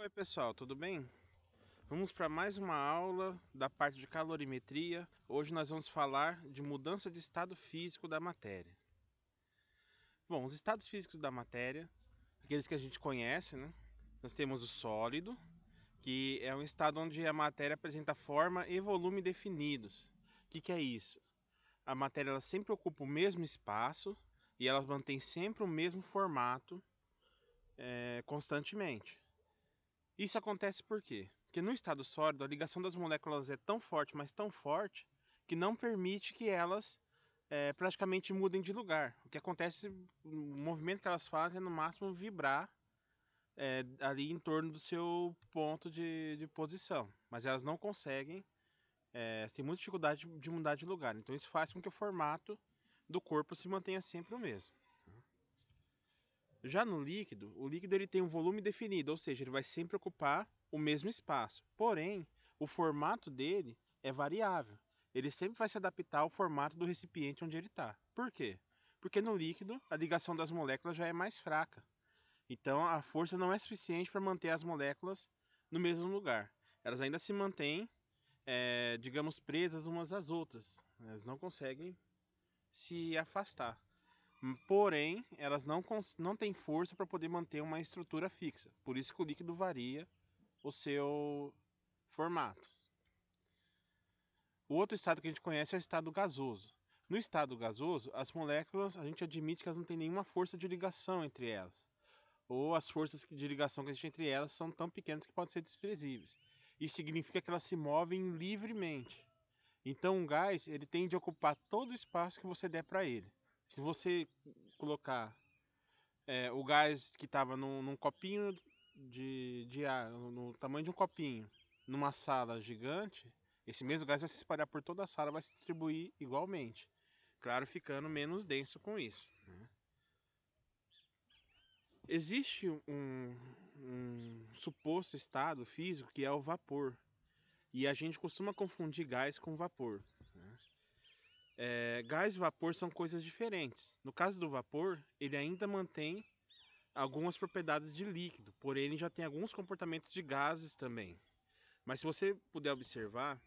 Oi pessoal, tudo bem? Vamos para mais uma aula da parte de calorimetria. Hoje nós vamos falar de mudança de estado físico da matéria. Bom, os estados físicos da matéria, aqueles que a gente conhece, né? Nós temos o sólido, que é um estado onde a matéria apresenta forma e volume definidos. O que é isso? A matéria ela sempre ocupa o mesmo espaço e ela mantém sempre o mesmo formato constantemente. Isso acontece por quê? Porque no estado sólido a ligação das moléculas é tão forte, mas tão forte, que não permite que elas praticamente mudem de lugar. O que acontece, o movimento que elas fazem é no máximo vibrar ali em torno do seu ponto de posição. Mas elas não conseguem, têm muita dificuldade de mudar de lugar. Então isso faz com que o formato do corpo se mantenha sempre o mesmo. Já no líquido, o líquido ele tem um volume definido, ou seja, ele vai sempre ocupar o mesmo espaço. Porém, o formato dele é variável. Ele sempre vai se adaptar ao formato do recipiente onde ele está. Por quê? Porque no líquido a ligação das moléculas já é mais fraca. Então a força não é suficiente para manter as moléculas no mesmo lugar. Elas ainda se mantêm, digamos, presas umas às outras. Elas não conseguem se afastar. Porém, elas não têm força para poder manter uma estrutura fixa. Por isso que o líquido varia o seu formato. O outro estado que a gente conhece é o estado gasoso. No estado gasoso, as moléculas, a gente admite que elas não têm nenhuma força de ligação entre elas. Ou as forças de ligação que existem entre elas são tão pequenas que podem ser desprezíveis. Isso significa que elas se movem livremente. Então, um gás ele tende a ocupar todo o espaço que você der para ele. Se você colocar o gás que estava num copinho de ar, no tamanho de um copinho, numa sala gigante, esse mesmo gás vai se espalhar por toda a sala, vai se distribuir igualmente. Claro, ficando menos denso com isso. Né? Existe um suposto estado físico que é o vapor. E a gente costuma confundir gás com vapor. Né? Gás e vapor são coisas diferentes. No caso do vapor, ele ainda mantém algumas propriedades de líquido, porém ele já tem alguns comportamentos de gases também. Mas se você puder observar,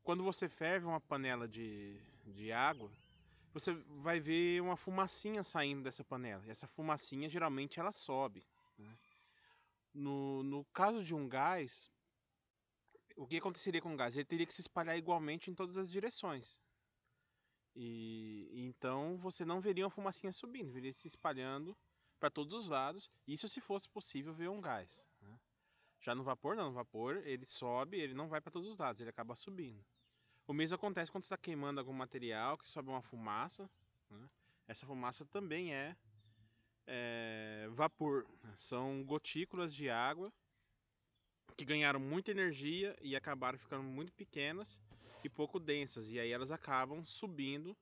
quando você ferve uma panela de água, você vai ver uma fumacinha saindo dessa panela. E essa fumacinha geralmente ela sobe. Né? No caso de um gás, o que aconteceria com o gás? Ele teria que se espalhar igualmente em todas as direções. E então você não veria uma fumacinha subindo, veria se espalhando para todos os lados. Isso se fosse possível ver um gás. Né? Já no vapor, não. No vapor ele sobe, ele não vai para todos os lados, ele acaba subindo. O mesmo acontece quando você está queimando algum material, que sobe uma fumaça. Né? Essa fumaça também é vapor. Né? São gotículas de água que ganharam muita energia e acabaram ficando muito pequenas e pouco densas. E aí elas acabam subindo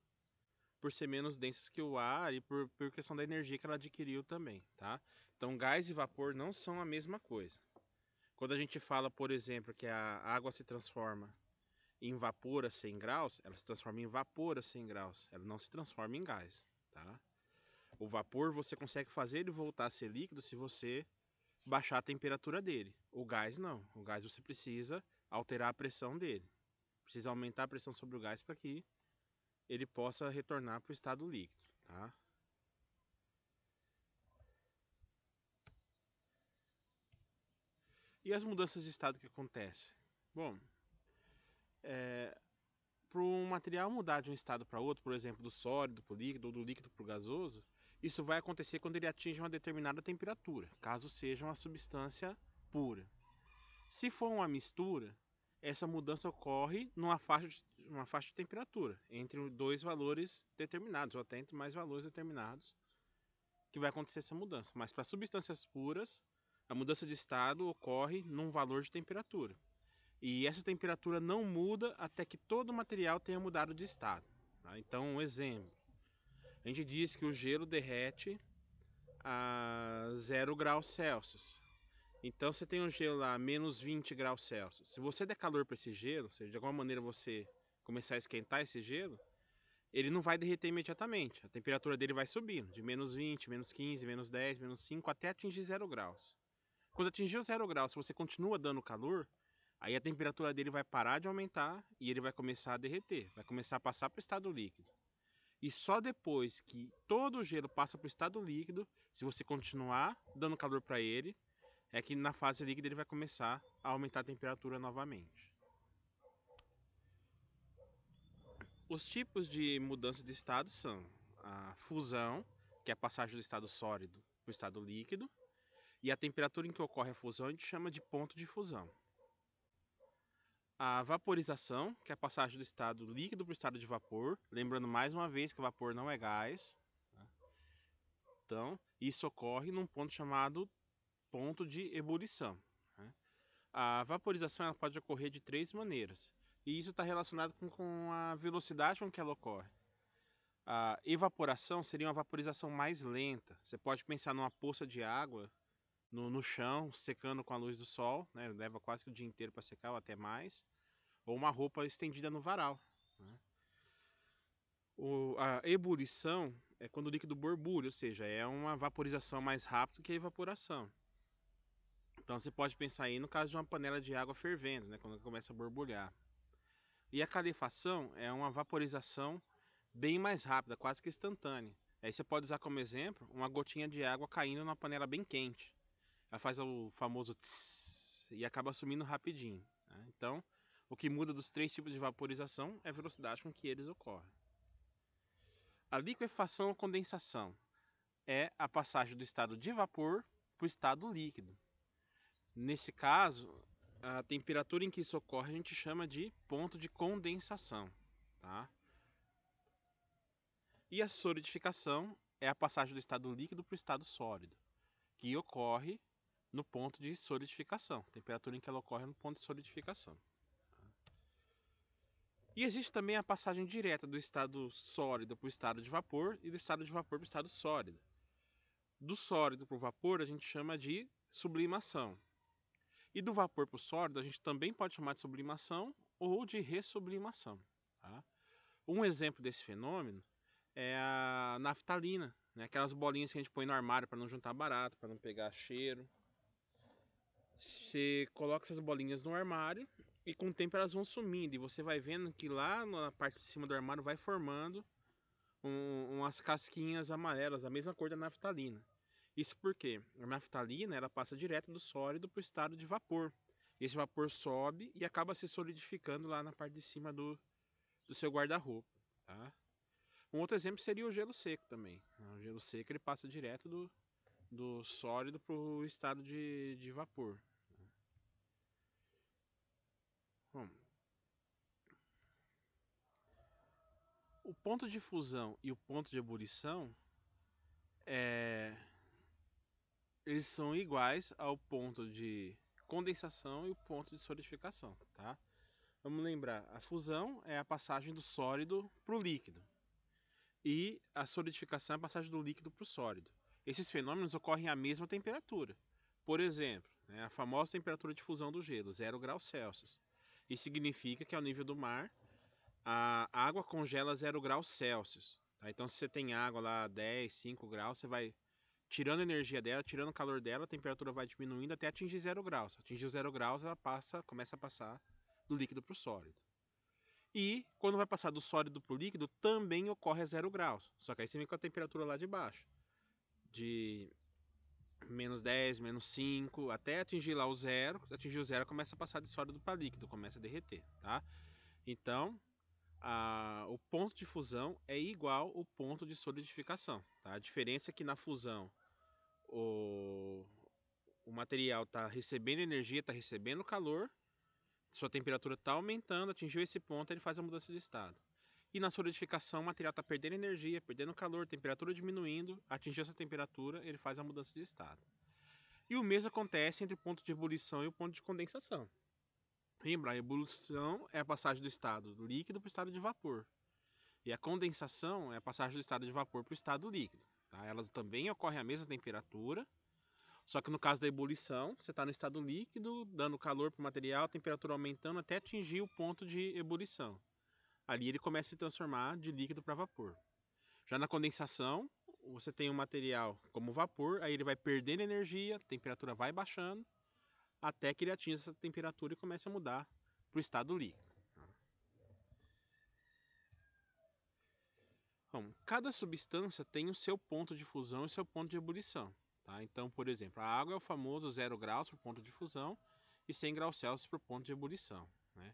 por ser menos densas que o ar e por questão da energia que ela adquiriu também, tá? Então gás e vapor não são a mesma coisa. Quando a gente fala, por exemplo, que a água se transforma em vapor a 100 graus, ela se transforma em vapor a 100 graus, ela não se transforma em gás, tá? O vapor você consegue fazer ele voltar a ser líquido se você baixar a temperatura dele. O gás não, o gás você precisa alterar a pressão dele. Precisa aumentar a pressão sobre o gás para que ele possa retornar para o estado líquido, tá? E as mudanças de estado que acontecem? Bom, para um material mudar de um estado para outro, por exemplo, do sólido para o líquido ou do líquido para o gasoso, isso vai acontecer quando ele atinge uma determinada temperatura, caso seja uma substância pura. Se for uma mistura, essa mudança ocorre numa faixa de temperatura, entre dois valores determinados, ou até entre mais valores determinados, que vai acontecer essa mudança. Mas para substâncias puras, a mudança de estado ocorre num valor de temperatura. E essa temperatura não muda até que todo o material tenha mudado de estado. Tá? Então, um exemplo. A gente diz que o gelo derrete a 0 graus Celsius. Então você tem um gelo lá a menos 20 graus Celsius. Se você der calor para esse gelo, ou seja, de alguma maneira você começar a esquentar esse gelo, ele não vai derreter imediatamente. A temperatura dele vai subindo, de menos 20, menos 15, menos 10, menos 5, até atingir 0 graus. Quando atingir o 0 grau, se você continua dando calor, aí a temperatura dele vai parar de aumentar e ele vai começar a derreter, vai começar a passar para o estado líquido. E só depois que todo o gelo passa para o estado líquido, se você continuar dando calor para ele, é que na fase líquida ele vai começar a aumentar a temperatura novamente. Os tipos de mudança de estado são a fusão, que é a passagem do estado sólido para o estado líquido, e a temperatura em que ocorre a fusão a gente chama de ponto de fusão. A vaporização, que é a passagem do estado líquido para o estado de vapor, lembrando mais uma vez que o vapor não é gás. Então, isso ocorre num ponto chamado ponto de ebulição. A vaporização ela pode ocorrer de 3 maneiras, e isso está relacionado com a velocidade com que ela ocorre. A evaporação seria uma vaporização mais lenta. Você pode pensar numa poça de água no chão, secando com a luz do sol, né? Leva quase que o dia inteiro para secar ou até mais, ou uma roupa estendida no varal. A ebulição é quando o líquido borbulha, ou seja, é uma vaporização mais rápida que a evaporação. Então você pode pensar aí no caso de uma panela de água fervendo, né? Quando começa a borbulhar. E a calefação é uma vaporização bem mais rápida, quase que instantânea. Aí você pode usar como exemplo uma gotinha de água caindo numa panela bem quente. Ela faz o famoso tss e acaba sumindo rapidinho. Então, o que muda dos 3 tipos de vaporização é a velocidade com que eles ocorrem. A liquefação ou condensação é a passagem do estado de vapor para o estado líquido. Nesse caso, a temperatura em que isso ocorre a gente chama de ponto de condensação. Tá? E a solidificação é a passagem do estado líquido para o estado sólido, que ocorre no ponto de solidificação, temperatura em que ela ocorre no ponto de solidificação. E existe também a passagem direta do estado sólido para o estado de vapor e do estado de vapor para o estado sólido. Do sólido para o vapor a gente chama de sublimação. E do vapor para o sólido a gente também pode chamar de sublimação ou de ressublimação. Tá? Um exemplo desse fenômeno é a naftalina, né? Aquelas bolinhas que a gente põe no armário para não juntar barato, para não pegar cheiro. Você coloca essas bolinhas no armário e com o tempo elas vão sumindo. E você vai vendo que lá na parte de cima do armário vai formando umas casquinhas amarelas, a mesma cor da naftalina. Isso porque a naftalina ela passa direto do sólido para o estado de vapor. Esse vapor sobe e acaba se solidificando lá na parte de cima do seu guarda-roupa. Tá? Um outro exemplo seria o gelo seco também. O gelo seco ele passa direto do sólido para o estado de vapor. Bom, o ponto de fusão e o ponto de ebulição eles são iguais ao ponto de condensação e o ponto de solidificação. Tá? Vamos lembrar, a fusão é a passagem do sólido para o líquido e a solidificação é a passagem do líquido para o sólido. Esses fenômenos ocorrem à mesma temperatura. Por exemplo, a famosa temperatura de fusão do gelo, 0 graus Celsius. Isso significa que ao nível do mar, a água congela 0 graus Celsius. Tá? Então, se você tem água lá 10, 5 graus, você vai tirando a energia dela, tirando o calor dela, a temperatura vai diminuindo até atingir 0 graus. Atingir 0 graus, ela começa a passar do líquido para o sólido. E quando vai passar do sólido para o líquido, também ocorre a 0 graus. Só que aí você vem com a temperatura lá de baixo. De menos 10, menos 5, até atingir lá o zero. Atingir o zero, começa a passar de sólido para líquido, começa a derreter. Tá? Então, o ponto de fusão é igual ao ponto de solidificação. Tá? A diferença é que na fusão o material está recebendo energia, está recebendo calor, sua temperatura está aumentando, atingiu esse ponto, ele faz a mudança de estado. E na solidificação, o material está perdendo energia, perdendo calor, temperatura diminuindo, atingiu essa temperatura, ele faz a mudança de estado. E o mesmo acontece entre o ponto de ebulição e o ponto de condensação. Lembra, a ebulição é a passagem do estado líquido para o estado de vapor. E a condensação é a passagem do estado de vapor para o estado líquido. Tá? Elas também ocorrem à mesma temperatura, só que no caso da ebulição, você está no estado líquido, dando calor para o material, a temperatura aumentando até atingir o ponto de ebulição. Ali ele começa a se transformar de líquido para vapor. Já na condensação, você tem um material como vapor, aí ele vai perdendo energia, a temperatura vai baixando, até que ele atinja essa temperatura e comece a mudar para o estado líquido. Bom, cada substância tem o seu ponto de fusão e o seu ponto de ebulição. Tá? Então, por exemplo, a água é o famoso 0 graus por ponto de fusão e 100 graus Celsius por ponto de ebulição. Né?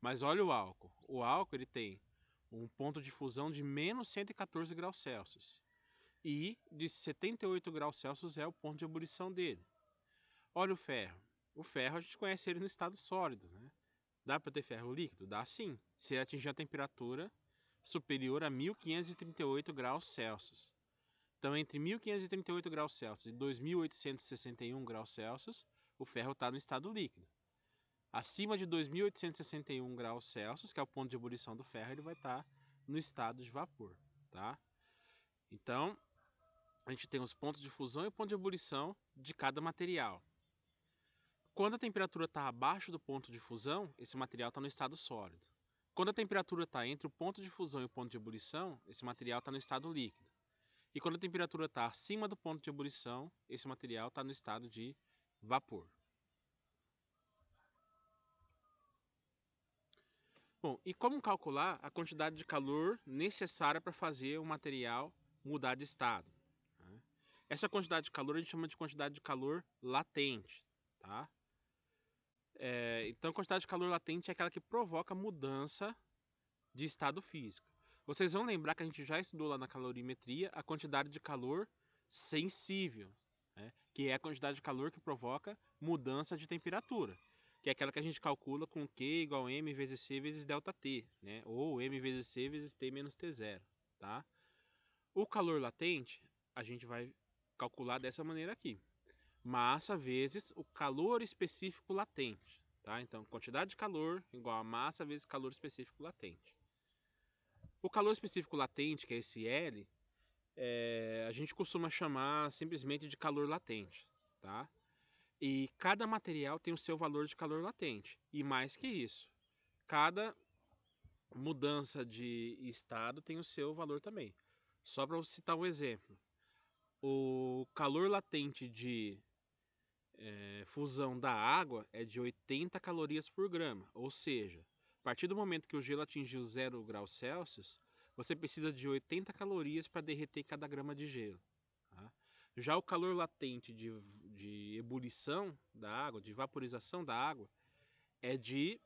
Mas olha o álcool. O álcool ele tem um ponto de fusão de menos 114 graus Celsius. E de 78 graus Celsius é o ponto de ebulição dele. Olha o ferro. O ferro a gente conhece ele no estado sólido. Né? Dá para ter ferro líquido? Dá sim. Se ele atingir a temperatura superior a 1538 graus Celsius. Então, entre 1538 graus Celsius e 2861 graus Celsius, o ferro está no estado líquido. Acima de 2861 graus Celsius, que é o ponto de ebulição do ferro, ele vai estar no estado de vapor. Tá? Então, a gente tem os pontos de fusão e o ponto de ebulição de cada material. Quando a temperatura está abaixo do ponto de fusão, esse material está no estado sólido. Quando a temperatura está entre o ponto de fusão e o ponto de ebulição, esse material está no estado líquido. E quando a temperatura está acima do ponto de ebulição, esse material está no estado de vapor. Bom, e como calcular a quantidade de calor necessária para fazer o material mudar de estado? Essa quantidade de calor a gente chama de quantidade de calor latente. Tá? Então, a quantidade de calor latente é aquela que provoca mudança de estado físico. Vocês vão lembrar que a gente já estudou lá na calorimetria a quantidade de calor sensível, né? Que é a quantidade de calor que provoca mudança de temperatura, que é aquela que a gente calcula com Q igual a M vezes C vezes ΔT, né? Ou M vezes C vezes T menos T0. Tá? O calor latente a gente vai calcular dessa maneira aqui. Massa vezes o calor específico latente. Tá? Então, quantidade de calor igual a massa vezes calor específico latente. O calor específico latente, que é esse L, a gente costuma chamar simplesmente de calor latente. Tá? E cada material tem o seu valor de calor latente. E mais que isso, cada mudança de estado tem o seu valor também. Só para citar um exemplo. O calor latente de fusão da água é de 80 calorias por grama, ou seja, a partir do momento que o gelo atingiu 0 graus Celsius, você precisa de 80 calorias para derreter cada grama de gelo. Tá? Já o calor latente de ebulição da água, de vaporização da água, é de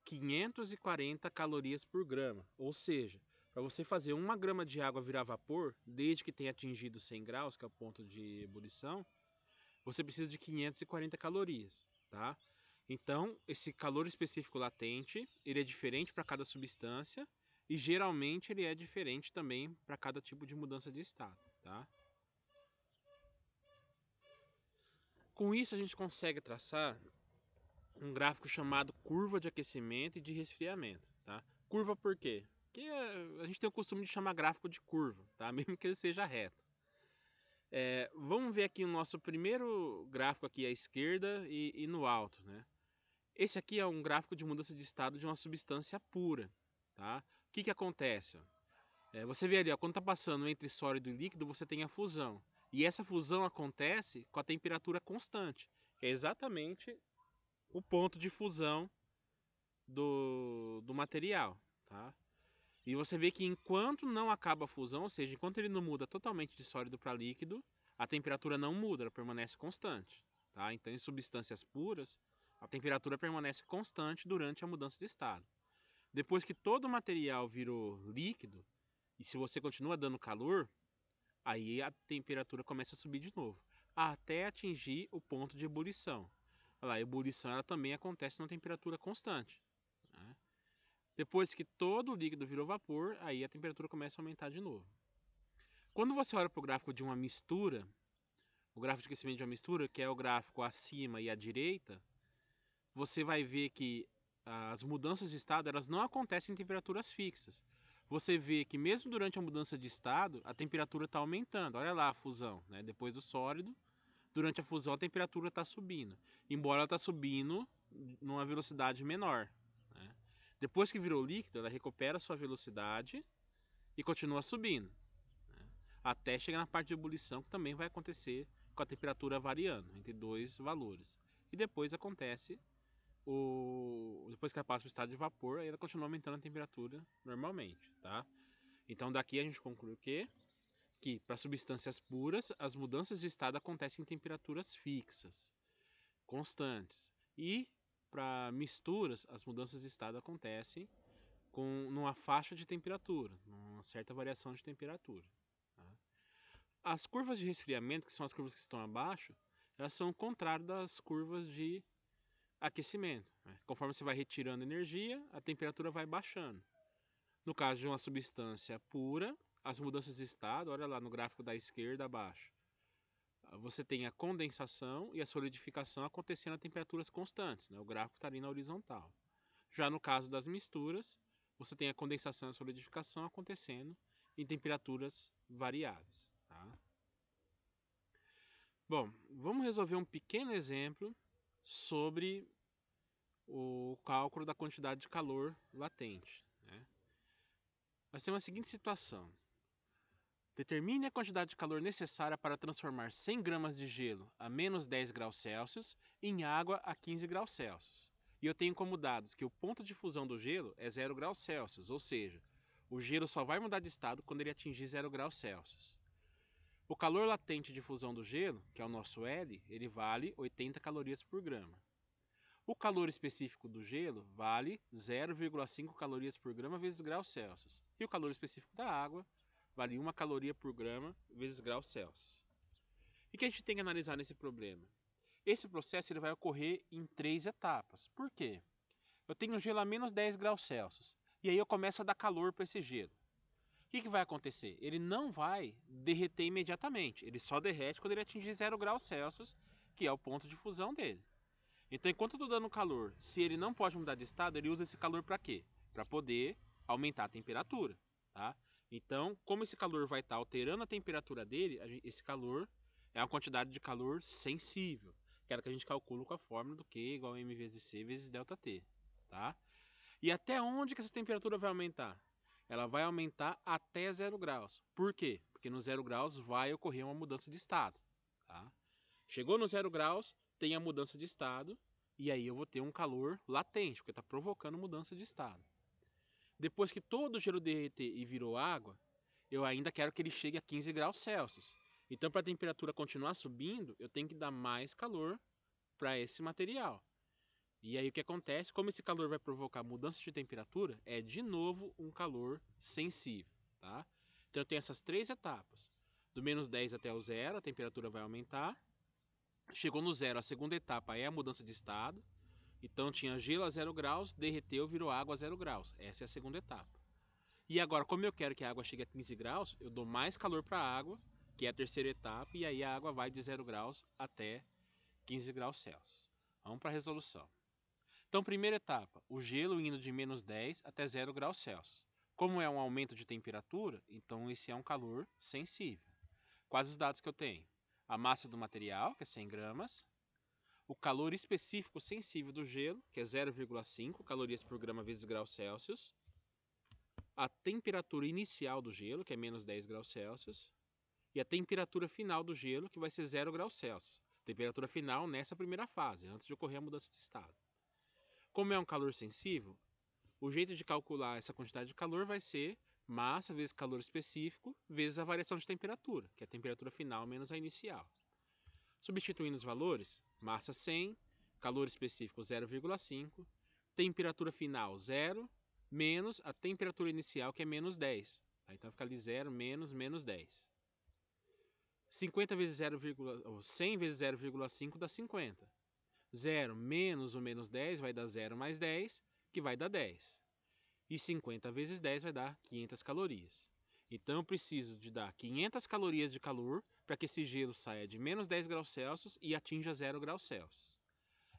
540 calorias por grama, ou seja, para você fazer 1 grama de água virar vapor, desde que tenha atingido 100 graus, que é o ponto de ebulição, você precisa de 540 calorias, tá? Então, esse calor específico latente, ele é diferente para cada substância e geralmente ele é diferente também para cada tipo de mudança de estado, tá? Com isso a gente consegue traçar um gráfico chamado curva de aquecimento e de resfriamento, tá? Curva por quê? Porque a gente tem o costume de chamar gráfico de curva, tá? Mesmo que ele seja reto. Vamos ver aqui o nosso primeiro gráfico aqui à esquerda e no alto, né? Esse aqui é um gráfico de mudança de estado de uma substância pura, tá? O que acontece? Você vê ali, ó, quando está passando entre sólido e líquido, você tem a fusão. E essa fusão acontece com a temperatura constante, que é exatamente o ponto de fusão do material, tá? E você vê que enquanto não acaba a fusão, ou seja, enquanto ele não muda totalmente de sólido para líquido, a temperatura não muda, ela permanece constante. Tá? Então, em substâncias puras, a temperatura permanece constante durante a mudança de estado. Depois que todo o material virou líquido, e se você continua dando calor, aí a temperatura começa a subir de novo, até atingir o ponto de ebulição. Olha lá, a ebulição ela também acontece numa temperatura constante. Né? Depois que todo o líquido virou vapor, aí a temperatura começa a aumentar de novo. Quando você olha para o gráfico de uma mistura, o gráfico de aquecimento de uma mistura, que é o gráfico acima e à direita, você vai ver que as mudanças de estado elas não acontecem em temperaturas fixas. Você vê que mesmo durante a mudança de estado, a temperatura está aumentando. Olha lá a fusão, né? Depois do sólido, durante a fusão a temperatura está subindo. Embora ela está subindo numa velocidade menor. Né? Depois que virou líquido, ela recupera a sua velocidade e continua subindo. Né? até chegar na parte de ebulição, que também vai acontecer com a temperatura variando entre dois valores. E depois acontece depois que ela passa para o estado de vapor, aí ela continua aumentando a temperatura normalmente, tá? Então daqui a gente conclui o quê? Que para substâncias puras, as mudanças de estado acontecem em temperaturas fixas, constantes. E para misturas, as mudanças de estado acontecem numa faixa de temperatura, numa certa variação de temperatura. Tá? As curvas de resfriamento, que são as curvas que estão abaixo, elas são o contrário das curvas de aquecimento. Né? Conforme você vai retirando energia, a temperatura vai baixando. No caso de uma substância pura, as mudanças de estado, olha lá no gráfico da esquerda abaixo, você tem a condensação e a solidificação acontecendo a temperaturas constantes, né? O gráfico está ali na horizontal. Já no caso das misturas, você tem a condensação e a solidificação acontecendo em temperaturas variáveis. Tá? Bom, vamos resolver um pequeno exemplo sobre o cálculo da quantidade de calor latente. Né? Nós temos a seguinte situação. Determine a quantidade de calor necessária para transformar 100 gramas de gelo a menos 10 graus Celsius em água a 15 graus Celsius. E eu tenho como dados que o ponto de fusão do gelo é 0 graus Celsius, ou seja, o gelo só vai mudar de estado quando ele atingir 0 graus Celsius. O calor latente de fusão do gelo, que é o nosso L, ele vale 80 calorias por grama. O calor específico do gelo vale 0,5 calorias por grama vezes graus Celsius. E o calor específico da água vale 1 caloria por grama vezes graus Celsius. E o que a gente tem que analisar nesse problema? Esse processo ele vai ocorrer em 3 etapas. Por quê? Eu tenho gelo a menos 10 graus Celsius. E aí eu começo a dar calor para esse gelo. O que vai acontecer? Ele não vai derreter imediatamente. Ele só derrete quando ele atingir 0 graus Celsius, que é o ponto de fusão dele. Então, enquanto eu estou dando calor, se ele não pode mudar de estado, ele usa esse calor para quê? Para poder aumentar a temperatura. Tá? Então, como esse calor vai estar alterando a temperatura dele, esse calor é uma quantidade de calor sensível, que é a que a gente calcula com a fórmula do Q igual a m vezes c vezes ΔT. Tá? E até onde que essa temperatura vai aumentar? Ela vai aumentar até 0 graus. Por quê? Porque no 0 graus vai ocorrer uma mudança de estado. Tá? Chegou no 0 graus, tem a mudança de estado, e aí eu vou ter um calor latente, porque está provocando mudança de estado. Depois que todo o gelo derreter e virou água, eu ainda quero que ele chegue a 15 graus Celsius. Então, para a temperatura continuar subindo, eu tenho que dar mais calor para esse material. E aí o que acontece? Como esse calor vai provocar mudança de temperatura, é de novo um calor sensível. Tá? Então eu tenho essas 3 etapas. Do menos 10 até o 0, a temperatura vai aumentar. Chegou no 0, a segunda etapa é a mudança de estado. Então tinha gelo a 0 graus, derreteu, virou água a 0 graus. Essa é a segunda etapa. E agora, como eu quero que a água chegue a 15 graus, eu dou mais calor para a água, que é a terceira etapa, e aí a água vai de 0 graus até 15 graus Celsius. Vamos para a resolução. Então, primeira etapa, o gelo indo de menos 10 até 0 graus Celsius. Como é um aumento de temperatura, então esse é um calor sensível. Quais os dados que eu tenho? A massa do material, que é 100 gramas. O calor específico sensível do gelo, que é 0,5 calorias por grama vezes graus Celsius. A temperatura inicial do gelo, que é menos 10 graus Celsius. E a temperatura final do gelo, que vai ser 0 graus Celsius. Temperatura final nessa primeira fase, antes de ocorrer a mudança de estado. Como é um calor sensível, o jeito de calcular essa quantidade de calor vai ser massa vezes calor específico vezes a variação de temperatura, que é a temperatura final menos a inicial. Substituindo os valores, massa 100, calor específico 0,5, temperatura final 0, menos a temperatura inicial, que é menos 10. Tá? Então fica ali 0 menos 10. 50 vezes 100 vezes 0,5 dá 50. 0 menos o menos 10 vai dar 0 mais 10, que vai dar 10. E 50 vezes 10 vai dar 500 calorias. Então eu preciso de dar 500 calorias de calor para que esse gelo saia de menos 10 graus Celsius e atinja 0 graus Celsius.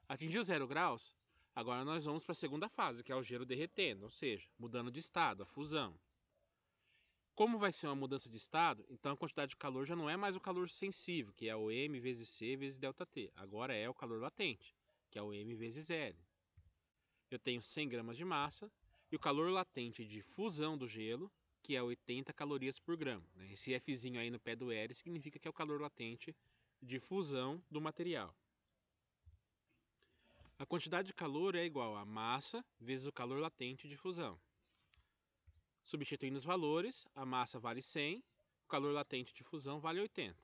Atingiu 0 graus, agora nós vamos para a segunda fase, que é o gelo derretendo, ou seja, mudando de estado, a fusão. Como vai ser uma mudança de estado, então a quantidade de calor já não é mais o calor sensível, que é o m vezes c vezes ΔT. Agora é o calor latente, que é o m vezes L. Eu tenho 100 gramas de massa e o calor latente de fusão do gelo, que é 80 calorias por grama. Né? Esse Fzinho aí no pé do L significa que é o calor latente de fusão do material. A quantidade de calor é igual a massa vezes o calor latente de fusão. Substituindo os valores, a massa vale 100, o calor latente de fusão vale 80.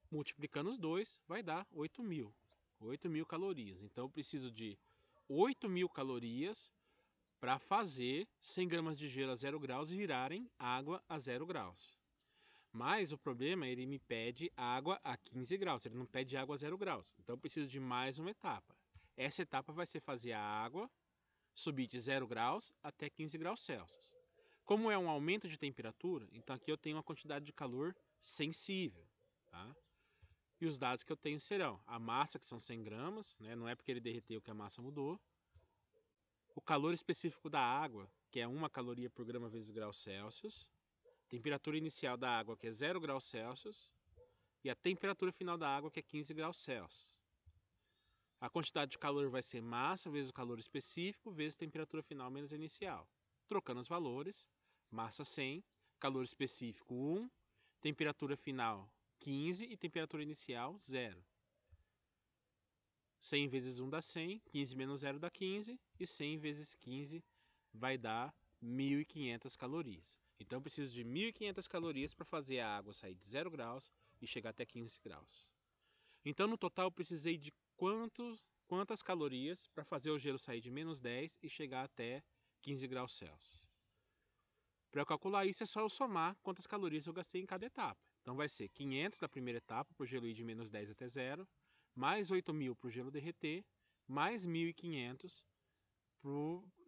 Multiplicando os dois, vai dar 8.000. 8.000 calorias. Então eu preciso de 8.000 calorias para fazer 100 gramas de gelo a 0 graus virarem água a 0 graus. Mas o problema é que ele me pede água a 15 graus, ele não pede água a 0 graus. Então eu preciso de mais uma etapa. Essa etapa vai ser fazer a água subir de 0 graus até 15 graus Celsius. Como é um aumento de temperatura, então aqui eu tenho uma quantidade de calor sensível. Tá? E os dados que eu tenho serão a massa, que são 100 gramas, né? Não é porque ele derreteu que a massa mudou. O calor específico da água, que é 1 caloria por grama vezes graus Celsius. Temperatura inicial da água, que é 0 graus Celsius. E a temperatura final da água, que é 15 graus Celsius. A quantidade de calor vai ser massa vezes o calor específico vezes temperatura final menos inicial. Trocando os valores, massa 100, calor específico 1, temperatura final 15 e temperatura inicial 0. 100 vezes 1 dá 100, 15 menos 0 dá 15 e 100 vezes 15 vai dar 1.500 calorias. Então eu preciso de 1.500 calorias para fazer a água sair de 0 graus e chegar até 15 graus. Então no total eu precisei de quantas calorias para fazer o gelo sair de menos 10 e chegar até 15 graus Celsius. Para eu calcular isso é só eu somar quantas calorias eu gastei em cada etapa. Então vai ser 500 da primeira etapa para o gelo ir de menos 10 até 0, mais 8.000 para o gelo derreter, mais 1.500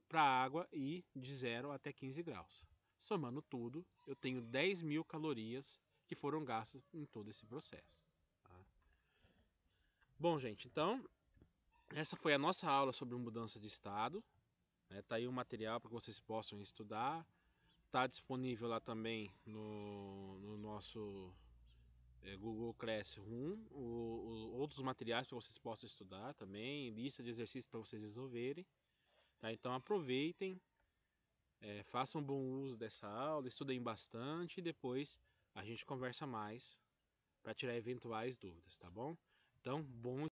para a água ir de 0 até 15 graus. Somando tudo, eu tenho 10.000 calorias que foram gastas em todo esse processo. Tá? Bom, gente, então essa foi a nossa aula sobre mudança de estado. Tá aí o material para que vocês possam estudar. Está disponível lá também no nosso Google Classroom, outros materiais para vocês possam estudar também, lista de exercícios para vocês resolverem. Tá? Então aproveitem, façam bom uso dessa aula, estudem bastante e depois a gente conversa mais para tirar eventuais dúvidas, tá bom? Então, bom